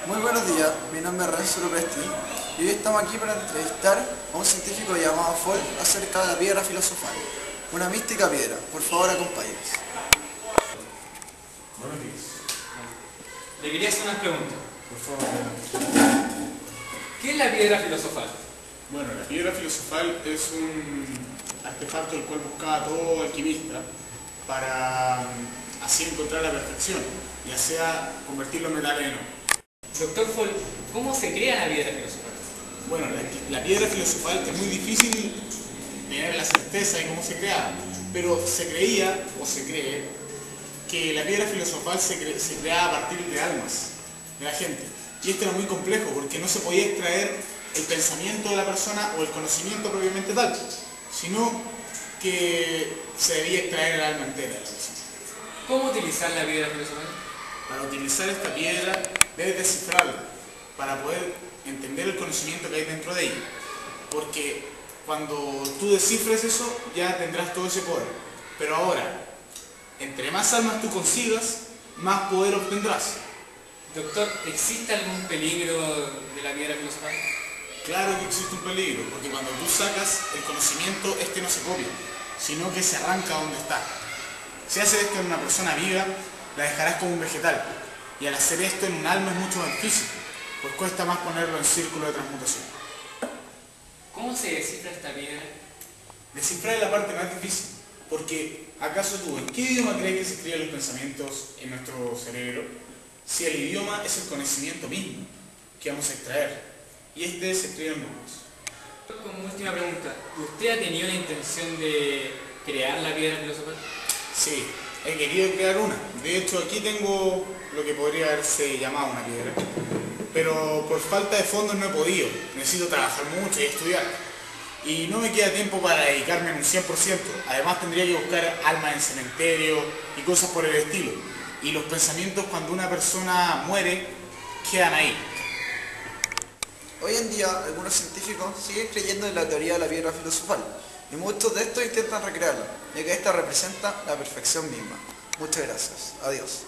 Muy buenos días, mi nombre es Renzo Lopresti y hoy estamos aquí para entrevistar a un científico llamado Folk acerca de la piedra filosofal, una mística piedra. Por favor, acompáñenos. Buenos días. Le quería hacer unas preguntas. Por favor. ¿Qué es la piedra filosofal? Bueno, la piedra filosofal es un artefacto el cual buscaba todo alquimista para así encontrar la perfección, ya sea convertirlo en metal en oro. Doctor Folk, ¿cómo se crea la piedra filosofal? Bueno, la piedra filosofal es muy difícil tener la certeza de cómo se creaba, pero se creía o se cree que la piedra filosofal se creaba a partir de almas de la gente. Y esto era muy complejo porque no se podía extraer el pensamiento de la persona o el conocimiento propiamente tal, sino que se debía extraer el alma entera de la persona. ¿Cómo utilizar la piedra filosofal? Para utilizar esta piedra debes descifrarla para poder entender el conocimiento que hay dentro de ella. Porque cuando tú descifres eso ya tendrás todo ese poder. Pero ahora, entre más almas tú consigas, más poder obtendrás. Doctor, ¿existe algún peligro de la piedra filosofal? Claro que existe un peligro, porque cuando tú sacas el conocimiento, este no se copia, sino que se arranca donde está. Si haces esto en una persona viva, la dejarás como un vegetal. Y al hacer esto en un alma es mucho más difícil, pues cuesta más ponerlo en círculo de transmutación. ¿Cómo se descifra esta piedra? Descifrar es la parte más difícil, porque ¿acaso tú en qué idioma crees que se escriben los pensamientos en nuestro cerebro? Si el idioma es el conocimiento mismo que vamos a extraer, y este se escribe en números. Como última pregunta, ¿usted ha tenido la intención de crear la piedra filosofal? Sí, he querido crear una. De hecho, aquí tengo lo que podría haberse llamado una piedra. Pero por falta de fondos no he podido. Necesito trabajar mucho y estudiar. Y no me queda tiempo para dedicarme en un 100%. Además tendría que buscar almas en cementerio y cosas por el estilo. Y los pensamientos cuando una persona muere quedan ahí. Hoy en día, algunos científicos siguen creyendo en la teoría de la piedra filosofal y muchos de estos intentan recrearla, ya que esta representa la perfección misma. Muchas gracias. Adiós.